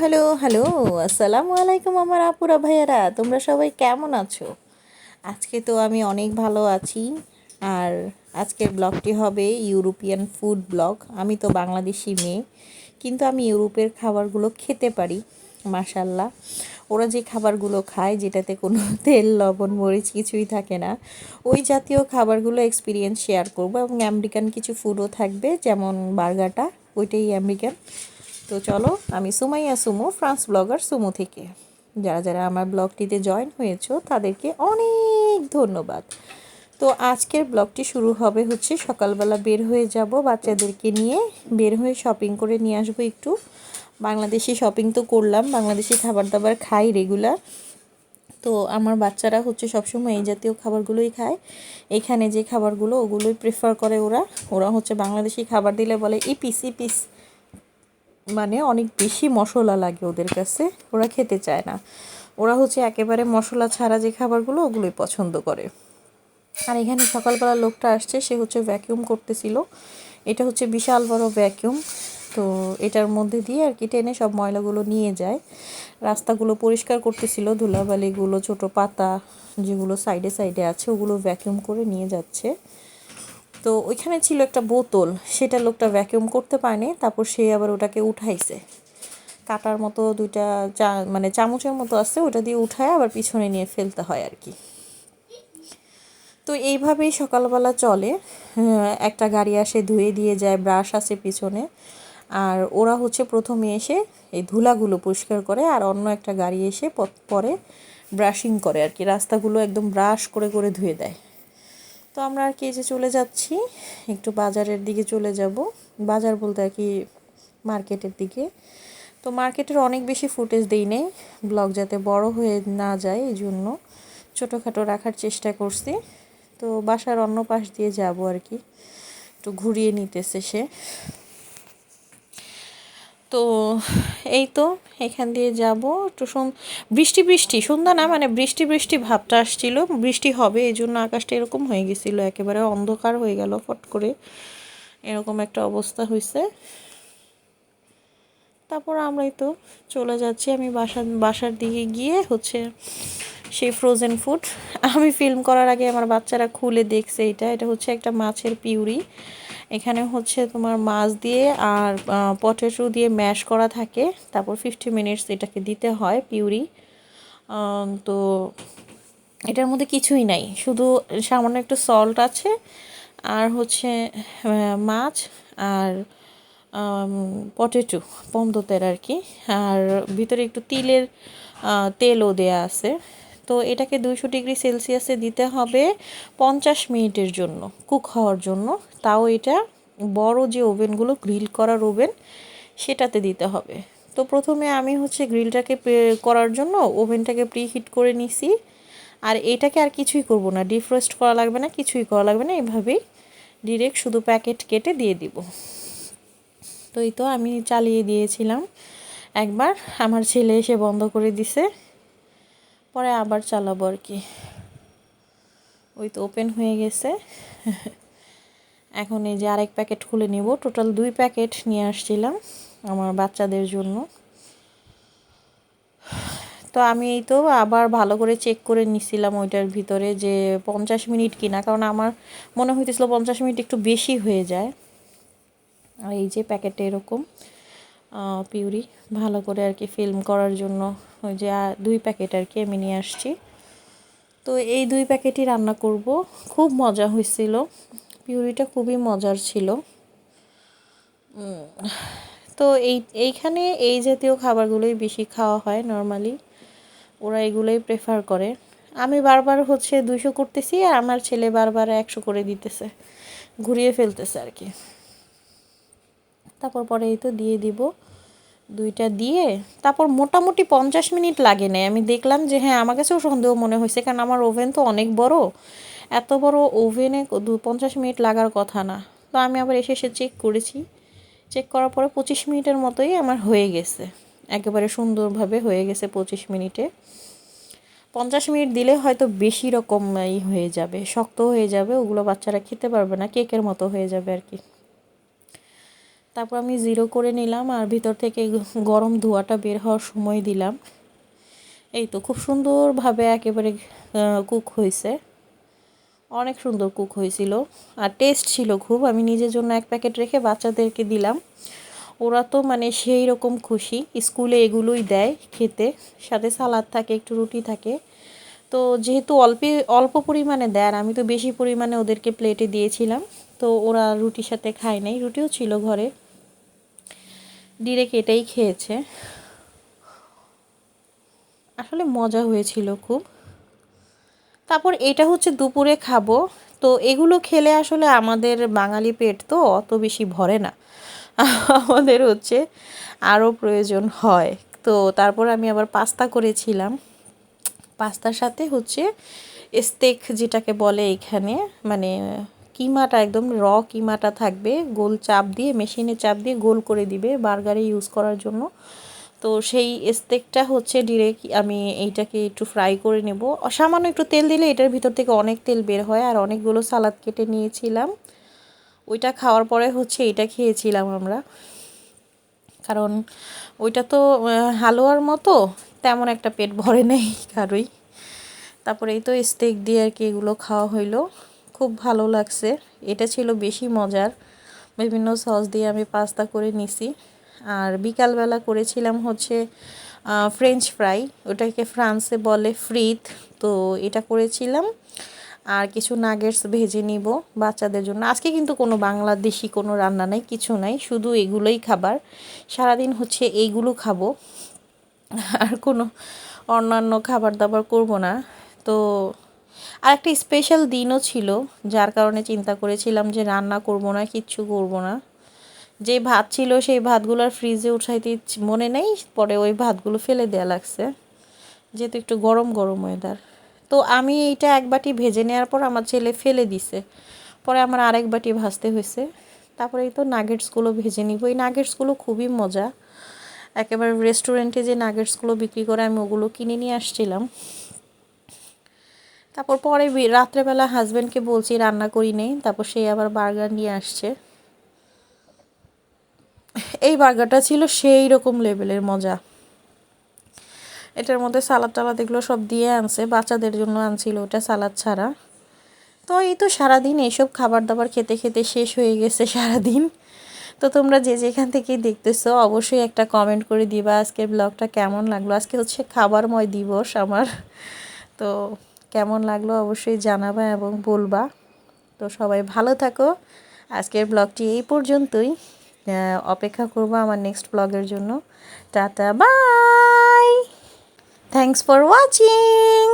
Hello hello আসসালামু আলাইকুম আমার আপুরা ভাইয়ারা, তোমরা সবাই কেমন আছো? আজকে তো আমি অনেক ভালো আছি। আর আজকের ব্লগটি হবে ইউরোপিয়ান ফুড ব্লগ। আমি তো বাংলাদেশি মেয়ে, কিন্তু আমি ইউরোপের খাবারগুলো খেতে পারি মাশাল্লাহ। ওরা যে খাবারগুলো খায় যেটাতে কোনো তেল লবণ মরিচ কিছুই থাকে না, ওই জাতীয় খাবারগুলো এক্সপিরিয়েন্স শেয়ার করব, এবং আমেরিকান কিছু ফুডও থাকবে, যেমন বার্গারটা, ওইটাই আমেরিকান। তো চলো, আমি সুমাইয়া সুমু, ফ্রান্স ব্লগার সুমু থেকে। যারা যারা আমার ব্লগটিতে জয়েন হয়েছো তাদেরকে অনেক ধন্যবাদ। তো আজকের ব্লগটি শুরু হবে হচ্ছে সকালবেলা বের হয়ে যাব বাচ্চাদেরকে নিয়ে, বের হয়ে শপিং করে নিয়ে আসবো একটু। বাংলাদেশি শপিং তো করলাম, বাংলাদেশি খাবার দাবার খাই রেগুলার। তো আমার বাচ্চারা হচ্ছে সবসময় এই জাতীয় খাবারগুলোই খায়। এখানে যে খাবারগুলো ওগুলোই প্রেফার করে ওরা। ওরা হচ্ছে বাংলাদেশি খাবার দিলে বলে ইপিস ইপিস, মানে অনেক বেশি মশলা লাগে ওদের কাছে, ওরা খেতে চায় না। ওরা হচ্ছে একেবারে মশলা ছাড়া যে খাবারগুলো ওগুলোই পছন্দ করে। আর এখানে সকালবেলা লোকটা আসছে, সে হচ্ছে ভ্যাকিউম করতেছিল। এটা হচ্ছে বিশাল বড় ভ্যাকিউম। তো এটার মধ্যে দিয়ে আর কি টেনে সব ময়লাগুলো নিয়ে যায়। রাস্তাগুলো পরিষ্কার করতেছিল, ধুলাবালিগুলো ছোট পাতা যেগুলো সাইডে সাইডে আছে ওগুলো ভ্যাকিউম করে নিয়ে যাচ্ছে। তো ওইখানে ছিল একটা বোতল, সেটা লোকটা ভ্যাকিউম করতে পারেনি, তারপর সে আবার ওটাকে উঠাইছে। কাটার মতো দুইটা মানে চামচের মতো আছে, ওটা দিয়ে উঠায় আবার পিছনে নিয়ে ফেলতে হয় আর কি। তো এইভাবেই সকালবেলা চলে। একটা গাড়ি আসে ধুয়ে দিয়ে যায়, ব্রাশ আছে পিছনে। আর ওরা হচ্ছে প্রথমে এসে এই ধুলাগুলো পরিষ্কার করে, আর অন্য একটা গাড়ি এসে পরে ব্রাশিং করে আর কি, রাস্তাগুলো একদম ব্রাশ করে করে ধুয়ে দেয়। তো আমরা আর কি এই যে চলে যাচ্ছি, একটু বাজারের দিকে চলে যাব। বাজার বলতে আর কি মার্কেটের দিকে। তো মার্কেটের অনেক বেশি ফুটেজ দিই নেই, ব্লগ যাতে বড় হয়ে না যায়, এই জন্য ছোটোখাটো রাখার চেষ্টা করছি। তো বাসার অন্য পাশ দিয়ে যাব আর কি, একটু ঘুরিয়ে নিতেছে সে। তো এই তো এখান দিয়ে যাব একটু বৃষ্টি বৃষ্টি সন্ধ্যা না, মানে বৃষ্টি বৃষ্টি ভাবটা আসছিল, বৃষ্টি হবে এই জন্য আকাশটা এরকম হয়ে গেছিলো, একেবারে অন্ধকার হয়ে গেল ফট করে, এরকম একটা অবস্থা হয়েছে। তারপর আমরাই তো চলে যাচ্ছি। আমি বাসার দিকে গিয়ে হচ্ছে সেই ফ্রোজেন ফুড আমি ফিল্ম করার আগে আমার বাচ্চারা খুলে দেখছে। এটা হচ্ছে একটা মাছের পিউরি। এখানে হচ্ছে তোমার মাছ দিয়ে আর পটেটো দিয়ে ম্যাশ করা থাকে, তারপর 50 মিনিটস এটাকে দিতে হয় পিউরি। তো এটার মধ্যে কিছুই নাই, শুধু সামান্য একটু সল্ট আছে, আর হচ্ছে মাছ, আর পটেটো পমদোতের আর কি, আর ভিতরে একটু তেলও দেয়া আছে। তো এটাকে 200 ডিগ্রি সেলসিয়াসে দিতে হবে 50 মিনিটের জন্য, কুক হওয়ার জন্য। তাও এটা বড় যে ওভেনগুলো, গ্রিল করার ওভেন, সেটাতে দিতে হবে। তো প্রথমে আমি হচ্ছে গ্রিলটাকে করার জন্য ওভেনটাকে প্রিহিট করে নিছি। আর এটাকে আর কিছুই করব না, ডিফ্রস্ট করা লাগবে না, কিছুই করা লাগবে না, এভাবেই ডিরেক্ট শুধু প্যাকেট কেটে দিয়ে দিব। তো এই তো আমি চালিয়ে দিয়েছিলাম একবার, আমার ছেলে এসে বন্ধ করে দিছে, পরে আবার চালাবো আর কি। ওই তো ওপেন হয়ে গেছে। এখন এই যে আরেক প্যাকেট খুলে নিব, টোটাল 2 প্যাকেট নিয়ে আসছিলাম আমার বাচ্চাদের জন্য। তো আমি এই তো আবার ভালো করে চেক করে নিছিলাম ওইটার ভিতরে যে 50 মিনিট কিনা, কারণ আমার মনে হইতেছিল 50 মিনিট একটু বেশি হয়ে যায়। আর এই যে প্যাকেটে এরকম পিউরি ভালো করে আর কি ফিল্ম করার জন্য ওই যে 2 প্যাকেট আর কি আমি নিয়ে আসছি। তো এই 2 প্যাকেটই রান্না করব। খুব মজা হয়েছিল, পিউরিটা খুবই মজার ছিল। তো এইখানে এই জাতীয় খাবারগুলোই বেশি খাওয়া হয় নর্মালি, ওরা এগুলোই প্রেফার করে। আমি বারবার হচ্ছে 200 করতেছি, আর আমার ছেলে বারবার 100 করে দিতেছে, ঘুরিয়ে ফেলতেছে আর কি। তারপর পরে এই তো দিয়ে দিব 2টা দিয়ে, তারপর মোটামুটি 50 মিনিট লাগে না। আমি দেখলাম যে হ্যাঁ, আমার কাছেও সন্দেহ মনে হয়েছে, কারণ আমার ওভেন তো অনেক বড়, এত বড় ওভেনে 50 মিনিট লাগার কথা না। তো আমি আবার এসে চেক করেছি, চেক করার পরে 25 মিনিটের মতোই আমার হয়ে গেছে, একেবারে সুন্দরভাবে হয়ে গেছে 25 মিনিটে। 50 মিনিট দিলে হয়তো বেশি রকম হয়ে যাবে, শক্ত হয়ে যাবে, ওগুলো বাচ্চারা খেতে পারবে না, কেকের মতো হয়ে যাবে আর কি। তারপর আমি জিরো করে নিলাম আর ভিতর থেকে গরম ধোঁয়াটা বের হওয়ার সময় দিলাম। এই তো খুব সুন্দরভাবে একেবারে কুক হয়েছে, অনেক সুন্দর কুক হয়েছিল আর টেস্ট ছিল খুব। আমি নিজের জন্য এক প্যাকেট রেখে বাচ্চাদেরকে দিলাম। ওরা তো মানে সেই রকম খুশি, স্কুলে এগুলোই দেয় খেতে, সাথে সালাদ থাকে, একটু রুটি থাকে। তো যেহেতু অল্প পরিমাণে দেয় আর আমি তো বেশি পরিমাণে ওদেরকে প্লেটে দিয়েছিলাম, তো ওরা রুটির সাথে খায় নাই, রুটিও ছিল ঘরে, ডিরেক্ট এটাই খেয়েছে। আসলে মজা হয়েছিল খুব। তারপর এটা হচ্ছে দুপুরে খাবো। তো এগুলো খেলে আসলে আমাদের বাঙালি পেট তো অত বেশি ভরে না, আমাদের হচ্ছে আরও প্রয়োজন হয়। তো তারপর আমি আবার পাস্তা করেছিলাম। পাস্তার সাথে হচ্ছে স্টেক যেটাকে বলে এখানে, মানে কিমাটা একদম কিমাটা থাকবে, গোল চাপ দিয়ে, মেশিনে চাপ দিয়ে গোল করে দিবে বার্গারে ইউজ করার জন্য। তো সেই স্টেকটা হচ্ছে ডিরেক্ট আমি এইটাকে একটু ফ্রাই করে নেব। সামান্য একটু তেল দিলে এটার ভিতর থেকে অনেক তেল বের হয়। আর অনেকগুলো সালাদ কেটে নিয়েছিলাম, ওইটা খাওয়ার পরে হচ্ছে এটা খেয়েছিলাম আমরা, কারণ ওইটা তো হালুয়ার মতো, তেমন একটা পেট ভরে নেই কারোই। তারপরে এই তো স্টেক দিয়ে আর কি এগুলো খাওয়া হইলো, খুব ভালো লাগছে। এটা ছিল বেশি মজার, বিভিন্ন সস দিয়ে আমি পাস্তা করে নিছি। আর বিকালবেলা করেছিলাম হচ্ছে ফ্রেঞ্চ ফ্রাই, ওটাকে ফ্রান্সে বলে ফ্রিত। তো এটা করেছিলাম, আর কিছু নাগেটস ভেজে নিব বাচ্চাদের জন্য। আজকে কিন্তু কোনো বাংলাদেশি কোনো রান্না নাই, কিছু নাই, শুধু এগুলোই খাবার, সারাদিন হচ্ছে এইগুলো খাবো, আর কোনো অন্যান্য খাবার দাবার করব না। তো আর একটা স্পেশাল দিনও ছিল, যার কারণে চিন্তা করেছিলাম যে রান্না করব না, কিচ্ছু করব না। যে ভাত ছিল সেই ভাতগুলো আর ফ্রিজে উঠাইতে মনে নেই, পরে ওই ভাতগুলো ফেলে দেওয়া লাগছে, যেহেতু একটু গরম গরম ওয়েদার। তো আমি এইটা এক বাটি ভেজে নেওয়ার পর আমার ছেলে ফেলে দিছে, পরে আমার আরেক বাটি ভাজতে হয়েছে। তারপরে এই তো নাগেটসগুলো ভেজে নিব। এই নাগেটসগুলো খুবই মজা, একেবারে রেস্টুরেন্টে যে নাগেটসগুলো বিক্রি করে আমি ওগুলো কিনে নিয়ে আসছিলাম। তারপর পরে রাত্রেবেলা হাজব্যান্ডকে বলছি রান্না করি নেই, তারপর সে আবার বার্গার নিয়ে আসছে। এই বার্গারটা ছিল সেই রকম লেভেলের মজা। এটার মধ্যে সালাদ টালাদ এগুলো সব দিয়ে আনছে, বাচ্চাদের জন্য আনছিল ওটা সালাদ ছাড়া। তো এই তো সারাদিন এইসব খাবার দাবার খেতে খেতে শেষ হয়ে গেছে সারাদিন। তো তোমরা যে যেখান থেকেই দেখতেছো অবশ্যই একটা কমেন্ট করে দিবা আজকের ব্লগটা কেমন লাগলো। আজকে হচ্ছে খাবারময় দিবস আমার, তো কেমন লাগলো অবশ্যই জানাবা এবং বলবা। তো সবাই ভালো থাকো। আজকের ব্লগটি এই পর্যন্তই, অপেক্ষা করবো আমার নেক্সট ব্লগের জন্য। Tata, bye, thanks for watching.